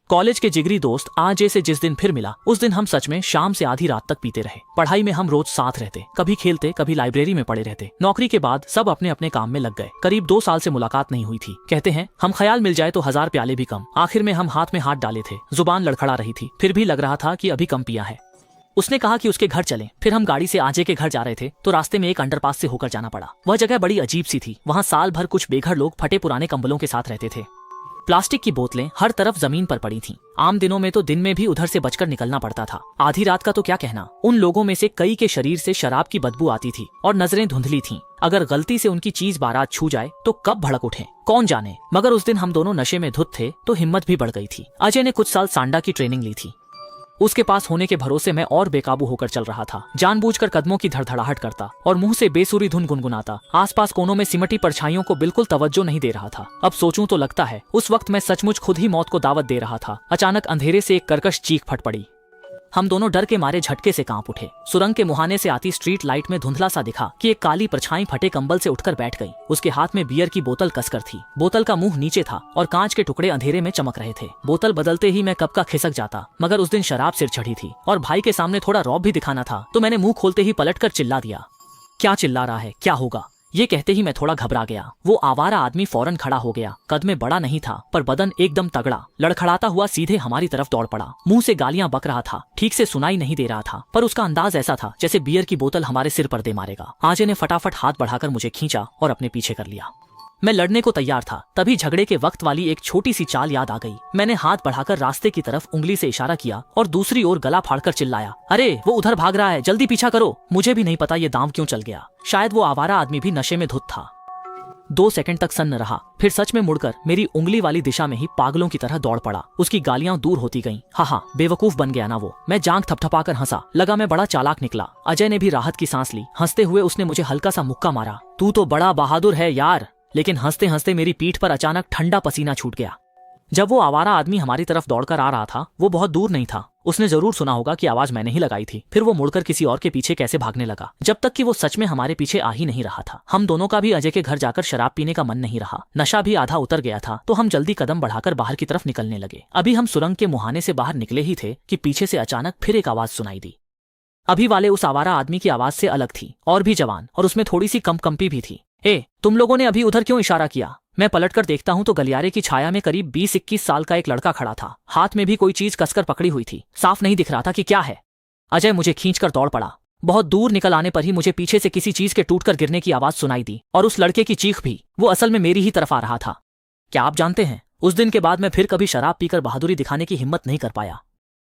College के जिगरी दोस्त अजय से जिस दिन फिर मिला उस दिन हम सच में शाम से आधी रात तक पीते रहे। पढ़ाई में हम रोज साथ रहते, कभी खेलते कभी लाइब्रेरी में पड़े रहते। नौकरी के बाद सब अपने अपने काम में लग गए। करीब 2 साल से मुलाकात नहीं हुई थी। कहते हैं हम ख्याल मिल जाए तो 1000 प्याले भी कम। आखिर में हम हाथ में हाथ डाले थे। जुबान लड़खड़ा रही थी, फिर भी लग रहा था कि अभी कम पिया है। उसने कहा कि उसके घर चलें। फिर हम गाड़ी से अजय के घर जा रहे थे तो रास्ते में एक अंडरपास से होकर जाना पड़ा। वह जगह बड़ी अजीब सी थी। वहाँ साल भर कुछ बेघर लोग फटे पुराने कंबलों के साथ रहते थे। प्लास्टिक की बोतलें हर तरफ जमीन पर पड़ी थीं। आम दिनों में तो दिन में भी उधर से बचकर निकलना पड़ता था। आधी रात का तो क्या कहना। उन लोगों में से कई के शरीर से शराब की बदबू आती थी और नजरें धुंधली थीं। अगर गलती से उनकी चीज बारात छू जाए तो कब भड़क उठे कौन जाने। मगर उस दिन हम दोनों नशे में धुत थे तो हिम्मत भी बढ़ गई थी। अजय ने कुछ साल सांडा की ट्रेनिंग ली थी। उसके पास होने के भरोसे मैं और बेकाबू होकर चल रहा था। जानबूझकर कदमों की धड़धड़ाहट करता और मुंह से बेसुरी धुन गुनगुनाता। आसपास कोनों में सिमटी परछाइयों को बिल्कुल तवज्जो नहीं दे रहा था। अब सोचूं तो लगता है उस वक्त मैं सचमुच खुद ही मौत को दावत दे रहा था। अचानक अंधेरे से एक कर्कश चीख फट पड़ी। हम दोनों डर के मारे झटके से कांप उठे। सुरंग के मुहाने से आती स्ट्रीट लाइट में धुंधला सा दिखा कि एक काली परछाई फटे कंबल से उठकर बैठ गई। उसके हाथ में बियर की बोतल कसकर थी। बोतल का मुंह नीचे था और कांच के टुकड़े अंधेरे में चमक रहे थे। बोतल बदलते ही मैं कब का खिसक जाता, मगर उस दिन शराब सिर चढ़ी थी और भाई के सामने थोड़ा रौब भी दिखाना था तो मैंने मुंह खोलते ही पलटकर चिल्ला दिया। क्या चिल्ला रहा है, क्या होगा? ये कहते ही मैं थोड़ा घबरा गया। वो आवारा आदमी फौरन खड़ा हो गया। कद में बड़ा नहीं था पर बदन एकदम तगड़ा। लड़खड़ाता हुआ सीधे हमारी तरफ दौड़ पड़ा। मुंह से गालियां बक रहा था। ठीक से सुनाई नहीं दे रहा था पर उसका अंदाज ऐसा था जैसे बियर की बोतल हमारे सिर पर दे मारेगा। अजय ने फटाफट हाथ बढ़ाकर मुझे खींचा और अपने पीछे कर लिया। मैं लड़ने को तैयार था, तभी झगड़े के वक्त वाली एक छोटी सी चाल याद आ गई। मैंने हाथ बढ़ाकर रास्ते की तरफ उंगली से इशारा किया और दूसरी ओर गला फाड़कर चिल्लाया, अरे वो उधर भाग रहा है, जल्दी पीछा करो। मुझे भी नहीं पता ये दांव क्यों चल गया। शायद वो आवारा आदमी भी नशे में धुत था। 2 सेकंड तक सन्न रहा, फिर सच में मुड़कर मेरी उंगली वाली दिशा में ही पागलों की तरह दौड़ पड़ा। उसकी गालियां दूर होती गईं। हाँ, बेवकूफ बन गया ना वो। मैं जांघ थपथपाकर हंसा। लगा मैं बड़ा चालाक निकला। अजय ने भी राहत की सांस ली। हंसते हुए उसने मुझे हल्का सा मुक्का मारा। तू तो बड़ा बहादुर है यार। लेकिन हंसते हंसते मेरी पीठ पर अचानक ठंडा पसीना छूट गया। जब वो आवारा आदमी हमारी तरफ दौड़कर आ रहा था वो बहुत दूर नहीं था। उसने जरूर सुना होगा कि आवाज मैंने ही लगाई थी। फिर वो मुड़कर किसी और के पीछे कैसे भागने लगा, जब तक कि वो सच में हमारे पीछे आ ही नहीं रहा था। हम दोनों का भी अजय के घर जाकर शराब पीने का मन नहीं रहा। नशा भी आधा उतर गया था तो हम जल्दी कदम बढ़ाकर बाहर की तरफ निकलने लगे। अभी हम सुरंग के मुहाने से बाहर निकले ही थे कि पीछे से अचानक फिर एक आवाज सुनाई दी। अभी वाले उस आवारा आदमी की आवाज से अलग थी और भी जवान, और उसमें थोड़ी सी कंपी भी थी। तुम लोगों ने अभी उधर क्यों इशारा किया? मैं पलटकर देखता हूं तो गलियारे की छाया में करीब 20-21 साल का एक लड़का खड़ा था। हाथ में भी कोई चीज कसकर पकड़ी हुई थी। साफ नहीं दिख रहा था कि क्या है। अजय मुझे खींचकर दौड़ पड़ा। बहुत दूर निकल आने पर ही मुझे पीछे से किसी चीज के टूटकर गिरने की आवाज सुनाई दी और उस लड़के की चीख भी। वो असल में मेरी ही तरफ आ रहा था। क्या आप जानते हैं, उस दिन के बाद मैं फिर कभी शराब पीकर बहादुरी दिखाने की हिम्मत नहीं कर पाया।